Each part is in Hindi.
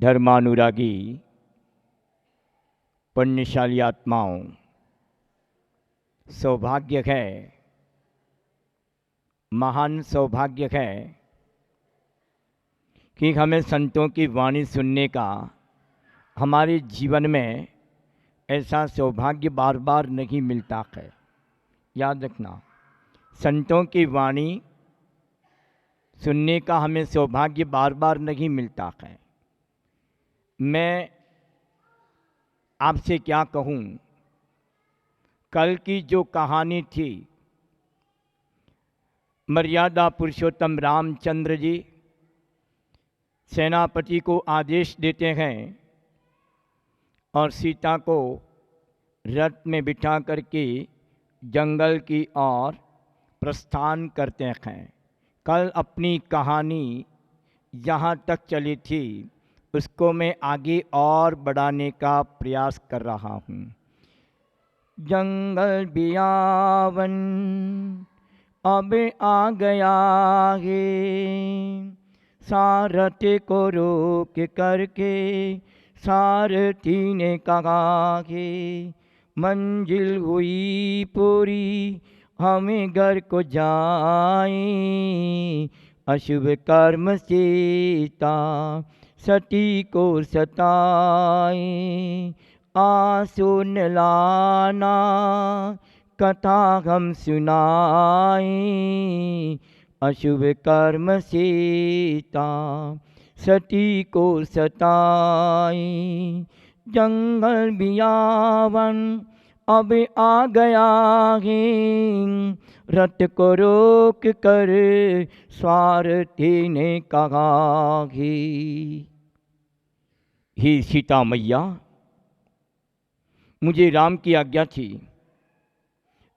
धर्मानुरागी पुण्यशाली आत्माओं, सौभाग्य है, महान सौभाग्य है कि हमें संतों की वाणी सुनने का हमारे जीवन में ऐसा सौभाग्य बार बार नहीं मिलता है। याद रखना, संतों की वाणी सुनने का हमें सौभाग्य बार बार नहीं मिलता है। मैं आपसे क्या कहूँ, कल की जो कहानी थी, मर्यादा पुरुषोत्तम रामचंद्र जी सेनापति को आदेश देते हैं और सीता को रथ में बिठा करके जंगल की ओर प्रस्थान करते हैं। कल अपनी कहानी जहाँ तक चली थी उसको मैं आगे और बढ़ाने का प्रयास कर रहा हूँ। जंगल बियावन अब आ गया है, सारथी को रोक करके सारथी ने कहा कि मंजिल हुई पूरी, हमें घर को जाए, अशुभ कर्म सीता सती को सताए, आ सुन लाना कथा हम सुनाए, अशुभ कर्म सीता सती को सताए। जंगल बियावन अब आ गया है, रथ को रोक कर सारथी ने कहा है, हे सीता मैया, मुझे राम की आज्ञा थी,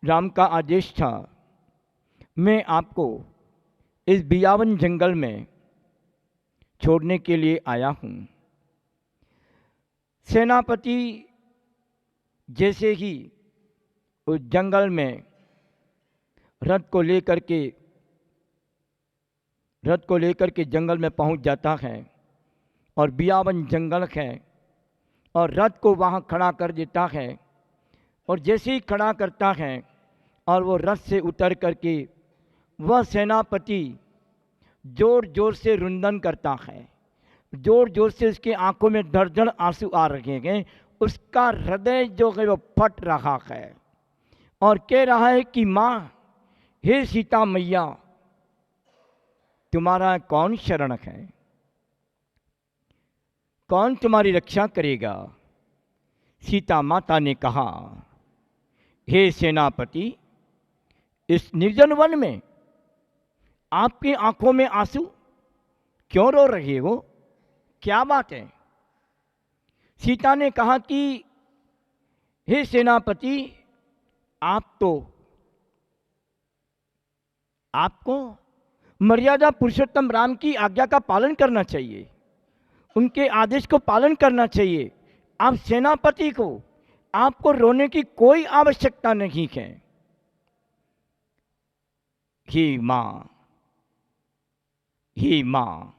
राम का आदेश था, मैं आपको इस बियावन जंगल में छोड़ने के लिए आया हूँ। सेनापति जैसे ही उस जंगल में रथ को लेकर के जंगल में पहुंच जाता है और बियावन जंगल है और रथ को वहां खड़ा कर देता है, और जैसे ही खड़ा करता है और वो रथ से उतर करके वह सेनापति जोर जोर से रुंदन करता है, जोर जोर से उसकी आंखों में दर्जन आंसू आ रहे हैं, उसका हृदय जो है वो फट रहा है और कह रहा है कि माँ, हे सीता मैया, तुम्हारा कौन शरण है, कौन तुम्हारी रक्षा करेगा। सीता माता ने कहा, हे सेनापति, इस निर्जन वन में आपकी आंखों में आंसू क्यों रो रहे हो, क्या बात है। सीता ने कहा कि हे सेनापति, आपको मर्यादा पुरुषोत्तम राम की आज्ञा का पालन करना चाहिए, उनके आदेश को पालन करना चाहिए। आप सेनापति को, आपको रोने की कोई आवश्यकता नहीं है। हे माँ,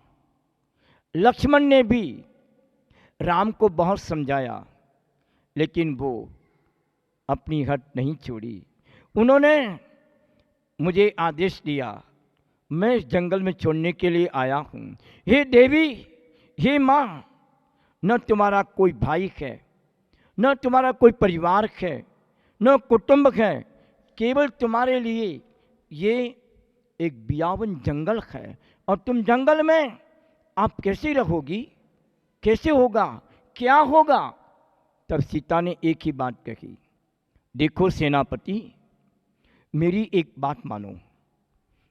लक्ष्मण ने भी राम को बहुत समझाया, लेकिन वो अपनी हट नहीं छोड़ी। उन्होंने मुझे आदेश दिया, मैं इस जंगल में छोड़ने के लिए आया हूँ। हे देवी, हे माँ, न तुम्हारा कोई भाई है, न तुम्हारा कोई परिवार है, न कुटुंब है, केवल तुम्हारे लिए ये एक बियावन जंगल है, और तुम जंगल में आप कैसे रहोगी, कैसे होगा, क्या होगा। तब सीता ने एक ही बात कही, देखो सेनापति, मेरी एक बात मानो।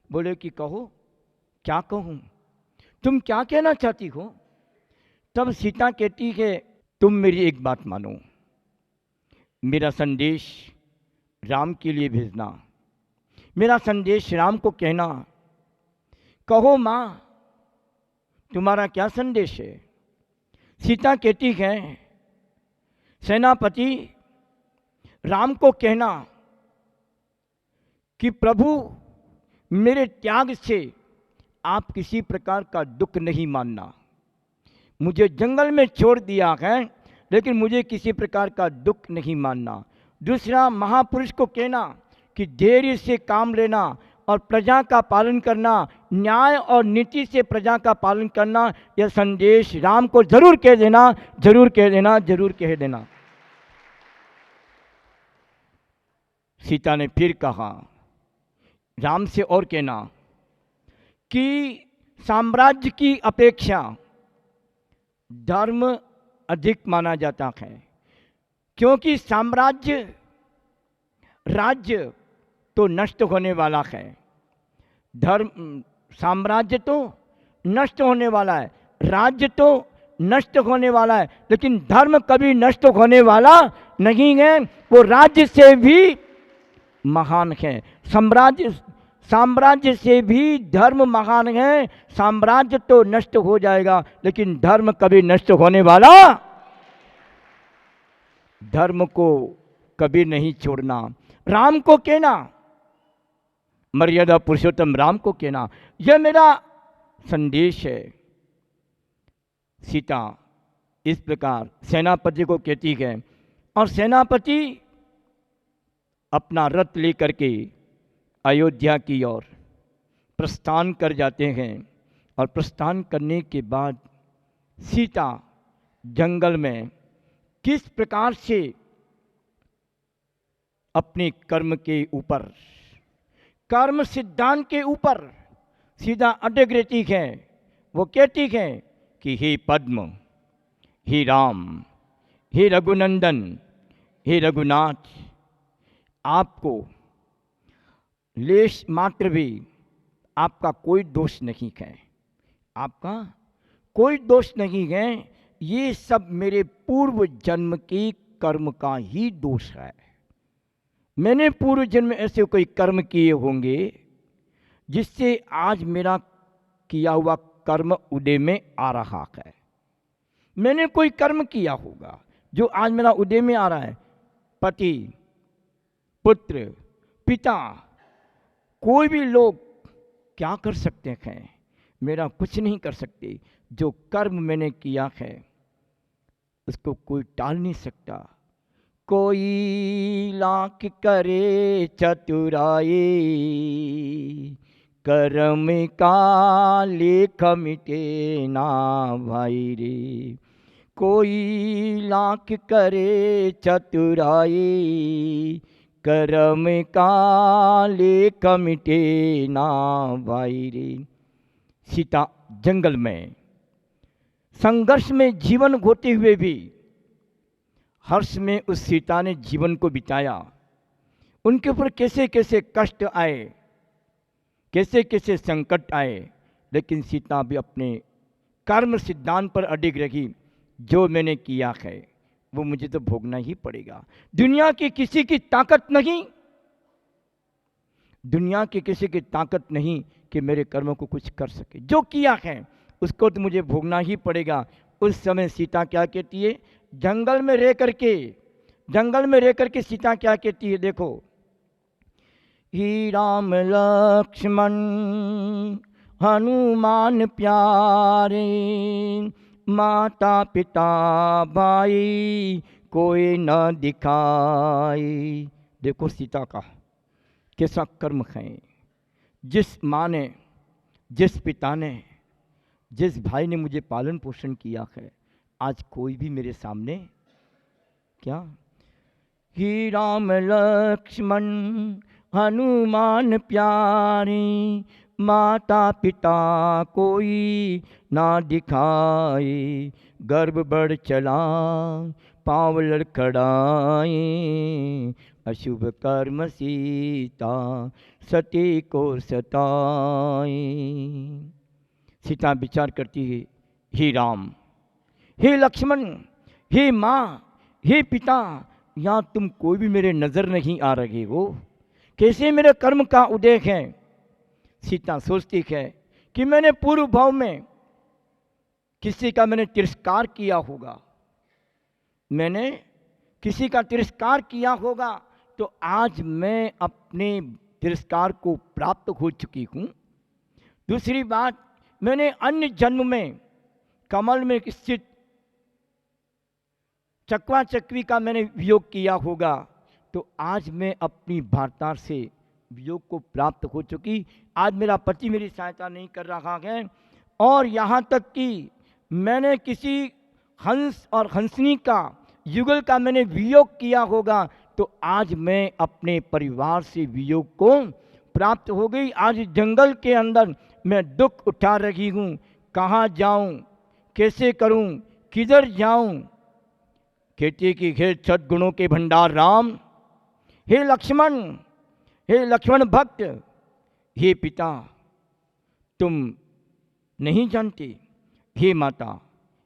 बोले कि कहो, क्या कहूँ, तुम क्या कहना चाहती हो। तब सीता कहती है, तुम मेरी एक बात मानो, मेरा संदेश राम के लिए भेजना, मेरा संदेश राम को कहना। कहो माँ, तुम्हारा क्या संदेश है। सीता कहती है, सेनापति, राम को कहना कि प्रभु, मेरे त्याग से आप किसी प्रकार का दुख नहीं मानना, मुझे जंगल में छोड़ दिया है, लेकिन मुझे किसी प्रकार का दुख नहीं मानना। दूसरा, महापुरुष को कहना कि धैर्य से काम लेना और प्रजा का पालन करना, न्याय और नीति से प्रजा का पालन करना, यह संदेश राम को जरूर कह देना, जरूर कह देना, जरूर कह देना। सीता ने फिर कहा राम से और कहना कि साम्राज्य की अपेक्षा धर्म अधिक माना जाता है, क्योंकि साम्राज्य, राज्य तो नष्ट होने वाला है, धर्म, साम्राज्य तो नष्ट होने वाला है, राज्य तो नष्ट होने वाला है, लेकिन धर्म कभी नष्ट होने वाला नहीं है। वो राज्य से भी महान है, साम्राज्य से भी धर्म महान है। साम्राज्य तो नष्ट हो जाएगा, लेकिन धर्म कभी नष्ट होने वाला, धर्म को कभी नहीं छोड़ना। राम को कहना, मर्यादा पुरुषोत्तम राम को कहना, यह मेरा संदेश है। सीता इस प्रकार सेनापति को कहती है, और सेनापति अपना रथ लेकर के अयोध्या की ओर प्रस्थान कर जाते हैं। और प्रस्थान करने के बाद सीता जंगल में किस प्रकार से अपने कर्म के ऊपर, कर्म सिद्धांत के ऊपर सीधा अटक रहती है। वो कहती है कि हे पद्म, हे राम, हे रघुनंदन, हे रघुनाथ, आपको लेश मात्र भी आपका कोई दोष नहीं है, आपका कोई दोष नहीं है। ये सब मेरे पूर्व जन्म के कर्म का ही दोष है। मैंने पूर्व जन्म में ऐसे कोई कर्म किए होंगे जिससे आज मेरा किया हुआ कर्म उदय में आ रहा है। मैंने कोई कर्म किया होगा जो आज मेरा उदय में आ रहा है। पति, पुत्र, पिता, कोई भी लोग क्या कर सकते हैं? मेरा कुछ नहीं कर सकते। जो कर्म मैंने किया है उसको कोई टाल नहीं सकता। कोई लाख करे चतुराई, कर्म का लेख मिटे ना भाई रे। कोई लाख करे चतुराई, कर्म का लेख मिटे ना भाई रे। सीता जंगल में संघर्ष में जीवन होते हुए भी हर्ष में उस सीता ने जीवन को बिताया। उनके ऊपर कैसे कैसे कष्ट आए, कैसे कैसे संकट आए, लेकिन सीता भी अपने कर्म सिद्धांत पर अडिग रही। जो मैंने किया है वो मुझे तो भोगना ही पड़ेगा। दुनिया की किसी की ताकत नहीं, दुनिया की किसी की ताकत नहीं कि मेरे कर्मों को कुछ कर सके। जो किया है उसको तो मुझे भोगना ही पड़ेगा। उस समय सीता क्या कहती है? जंगल में रह करके सीता क्या कहती है? देखो, ही राम लक्ष्मण हनुमान प्यारे, माता पिता भाई कोई न दिखाई। देखो सीता का कैसा कर्म है। जिस माँ ने, जिस पिता ने, जिस भाई ने मुझे पालन पोषण किया है, आज कोई भी मेरे सामने क्या? ही राम लक्ष्मण हनुमान प्यारे, माता पिता कोई ना दिखाए। गर्भ बढ़ चला पाँव लड़खड़ाए, अशुभ कर्म सीता सती को सताए। सीता विचार करती है, हे राम, हे लक्ष्मण, हे माँ, हे पिता, यहाँ तुम कोई भी मेरे नज़र नहीं आ रहे हो। कैसे मेरे कर्म का उदय है? सीता सोचती है कि मैंने पूर्व भाव में किसी का मैंने तिरस्कार किया होगा, मैंने किसी का तिरस्कार किया होगा, तो आज मैं अपने तिरस्कार को प्राप्त हो चुकी हूँ। दूसरी बात, मैंने अन्य जन्म में कमल में स्थित चकवा चकवी का मैंने वियोग किया होगा, तो आज मैं अपनी वार्ता से वियोग को प्राप्त हो चुकी। आज मेरा पति मेरी सहायता नहीं कर रहा है, और यहाँ तक कि मैंने किसी हंस और हंसनी का युगल का मैंने वियोग किया होगा, तो आज मैं अपने परिवार से वियोग को प्राप्त हो गई। आज जंगल के अंदर मैं दुख उठा रही हूँ, कहाँ जाऊँ, कैसे करूँ, किधर जाऊँ। कहते कि हे सद्गुणों के भंडार राम, हे लक्ष्मण भक्त, हे पिता तुम नहीं जानते, हे माता,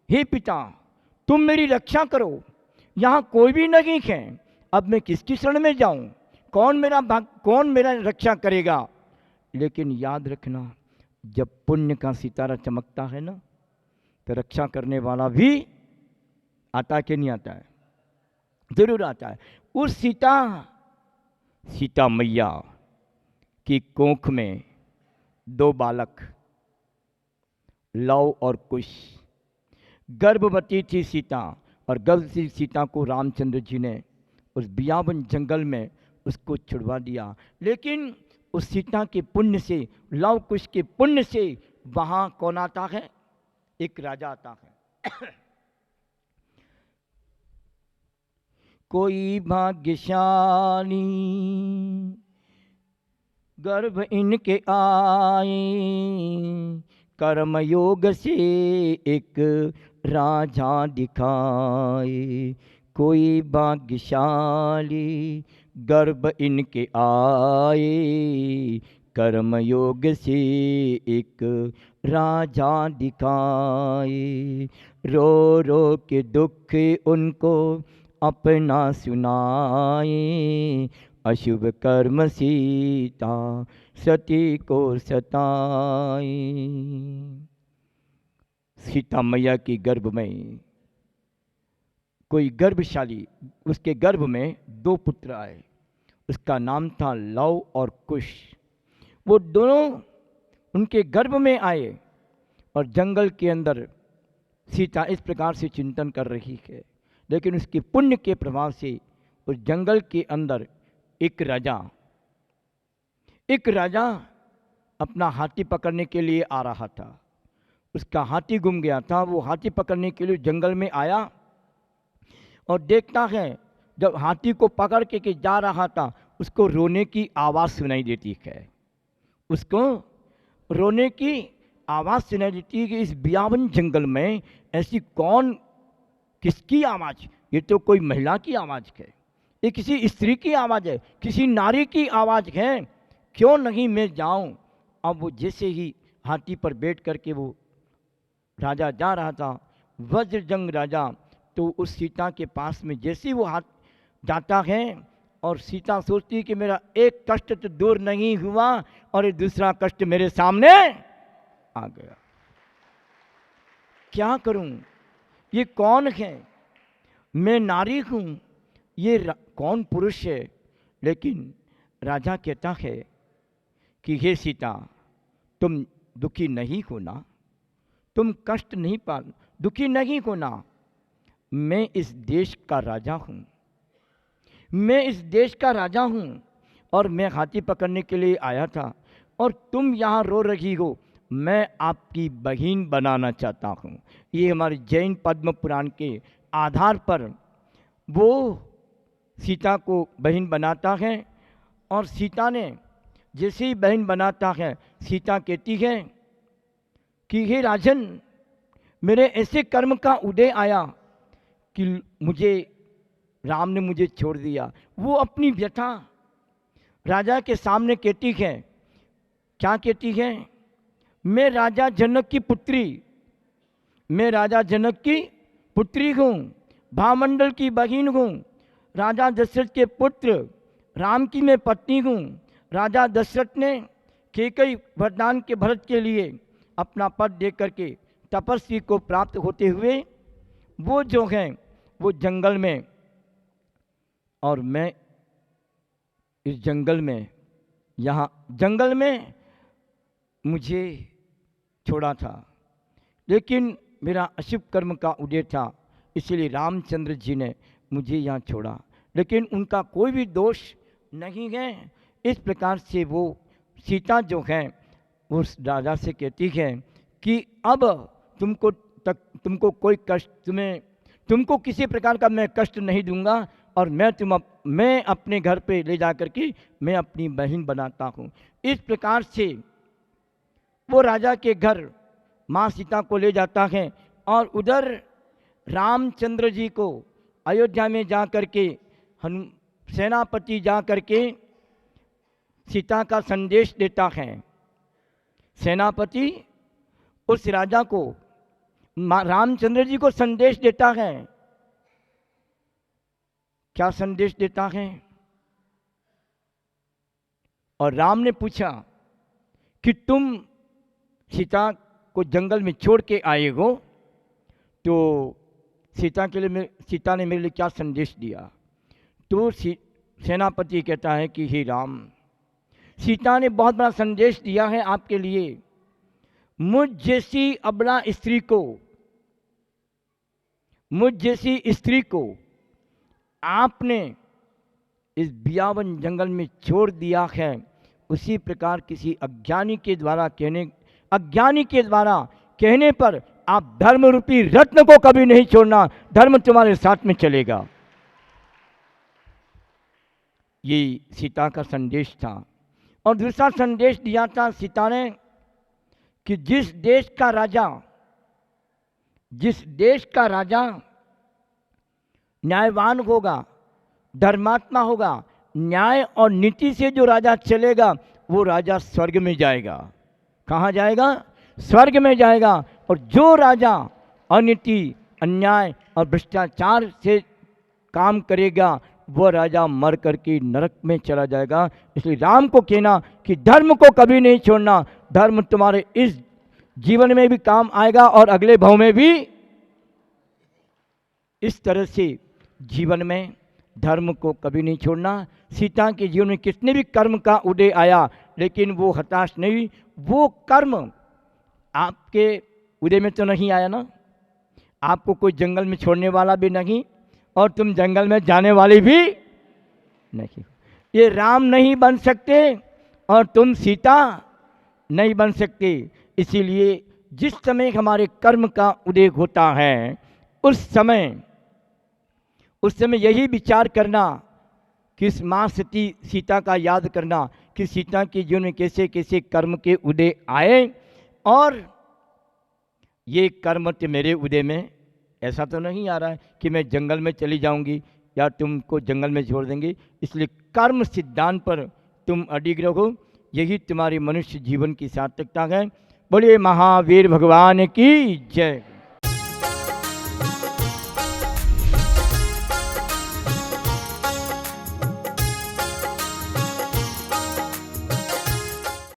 हे पिता तुम मेरी रक्षा करो, यहाँ कोई भी नहीं है, अब मैं किसकी शरण में जाऊँ, कौन मेरा रक्षा करेगा। लेकिन याद रखना, जब पुण्य का सितारा चमकता है ना, तो रक्षा करने वाला भी आता कि नहीं आता है, जरूर आता है। उस सीता मैया की कोख में 2 बालक लव और कुश, गर्भवती थी सीता, और गर्भवती सीता को रामचंद्र जी ने उस बियावन जंगल में उसको छुड़वा दिया। लेकिन उस सीता के पुण्य से, लव कुश के पुण्य से वहाँ कौन आता है, एक राजा आता है। कोई भाग्यशाली गर्भ इनके आए, कर्मयोग से एक राजा दिखाए। कोई भाग्यशाली गर्भ इनके आए, कर्मयोग से एक राजा दिखाए। रो रो के दुख उनको अपना सुनाए, अशुभ कर्म सीता सती को सताए। सीता मैया की गर्भ में कोई गर्भशाली, उसके गर्भ में 2 पुत्र आए, उसका नाम था लव और कुश। वो दोनों उनके गर्भ में आए, और जंगल के अंदर सीता इस प्रकार से चिंतन कर रही है। लेकिन उसके पुण्य के प्रभाव से उस जंगल के अंदर एक राजा अपना हाथी पकड़ने के लिए आ रहा था। उसका हाथी गुम गया था। वो हाथी पकड़ने के लिए जंगल में आया, और देखता है जब हाथी को पकड़ के जा रहा था, उसको रोने की आवाज़ सुनाई देती है। उसको रोने की आवाज़ सुनाई देती है कि इस बियावन जंगल में ऐसी किसकी आवाज़, ये तो कोई महिला की आवाज़ है, ये किसी स्त्री की आवाज़ है, किसी नारी की आवाज़ है, क्यों नहीं मैं जाऊं। अब वो जैसे ही हाथी पर बैठ करके वो राजा जा रहा था, वज्रजंग राजा, तो उस सीता के पास में जैसे वो हाथ जाता है, और सीता सोचती है कि मेरा एक कष्ट तो दूर नहीं हुआ, और ये दूसरा कष्ट मेरे सामने आ गया, क्या करूं, ये कौन है, मैं नारी हूं, ये कौन पुरुष है। लेकिन राजा कहता है कि हे सीता, तुम दुखी नहीं हो ना, तुम कष्ट नहीं पा, दुखी नहीं हो ना, मैं इस देश का राजा हूं, मैं इस देश का राजा हूं, और मैं हाथी पकड़ने के लिए आया था, और तुम यहाँ रो रही हो, मैं आपकी बहन बनाना चाहता हूँ। ये हमारे जैन पद्म पुराण के आधार पर वो सीता को बहन बनाता है। और सीता ने जैसे ही बहन बनाता है, सीता कहती है कि हे राजन, मेरे ऐसे कर्म का उदय आया कि राम ने मुझे छोड़ दिया। वो अपनी व्यथा राजा के सामने कहती है। क्या कहती है? मैं राजा जनक की पुत्री हूँ, भामंडल की बहन हूँ, राजा दशरथ के पुत्र राम की मैं पत्नी हूँ। राजा दशरथ ने कैकेयी वरदान के भरत के लिए अपना पद दे करके तपस्वी को प्राप्त होते हुए वो जो हैं वो जंगल में, और मैं इस जंगल में, यहाँ जंगल में मुझे छोड़ा था। लेकिन मेरा अशुभ कर्म का उदय था, इसलिए रामचंद्र जी ने मुझे यहाँ छोड़ा, लेकिन उनका कोई भी दोष नहीं है। इस प्रकार से वो सीता जो है उस राजा से कहती है कि अब तुमको कोई कष्ट, तुमको किसी प्रकार का मैं कष्ट नहीं दूंगा, और मैं अपने घर पे ले जा कर के मैं अपनी बहन बनाता हूँ। इस प्रकार से वो राजा के घर माँ सीता को ले जाता है, और उधर रामचंद्र जी को अयोध्या में जा कर के सेनापति जा कर के सीता का संदेश देता है। सेनापति उस राजा को रामचंद्र जी को संदेश देता है। क्या संदेश देता है? और राम ने पूछा कि तुम सीता को जंगल में छोड़ के आए हो, तो सीता ने मेरे लिए क्या संदेश दिया? तो सेनापति कहता है कि हे राम, सीता ने बहुत बड़ा संदेश दिया है आपके लिए। मुझ जैसी अबला स्त्री को आपने इस बियावन जंगल में छोड़ दिया है, उसी प्रकार किसी अज्ञानी के द्वारा कहने पर आप धर्म रूपी रत्न को कभी नहीं छोड़ना, धर्म तुम्हारे साथ में चलेगा। ये सीता का संदेश था। और दूसरा संदेश दिया था सीता ने कि जिस देश का राजा न्यायवान होगा, धर्मात्मा होगा, न्याय और नीति से जो राजा चलेगा, वो राजा स्वर्ग में जाएगा। कहाँ जाएगा? स्वर्ग में जाएगा। और जो राजा अनीति, अन्याय और भ्रष्टाचार से काम करेगा, वो राजा मर करके नरक में चला जाएगा। इसलिए राम को कहना कि धर्म को कभी नहीं छोड़ना, धर्म तुम्हारे इस जीवन में भी काम आएगा और अगले भाव में भी। इस तरह से जीवन में धर्म को कभी नहीं छोड़ना। सीता के जीवन में कितने भी कर्म का उदय आया, लेकिन वो हताश नहीं। वो कर्म आपके उदय में तो नहीं आया ना, आपको कोई जंगल में छोड़ने वाला भी नहीं, और तुम जंगल में जाने वाले भी नहीं। ये राम नहीं बन सकते और तुम सीता नहीं बन सकते। इसीलिए जिस समय हमारे कर्म का उदय होता है, उस समय यही विचार करना कि इस माँ सीता का याद करना कि सीता के जीवन में कैसे कैसे कर्म के उदय आए, और ये कर्म तो मेरे उदय में ऐसा तो नहीं आ रहा है कि मैं जंगल में चली जाऊंगी या तुमको जंगल में छोड़ देंगे। इसलिए कर्म सिद्धांत पर तुम अडिग रहो, यही तुम्हारी मनुष्य जीवन की सार्थकता है। बोलिए महावीर भगवान की जय।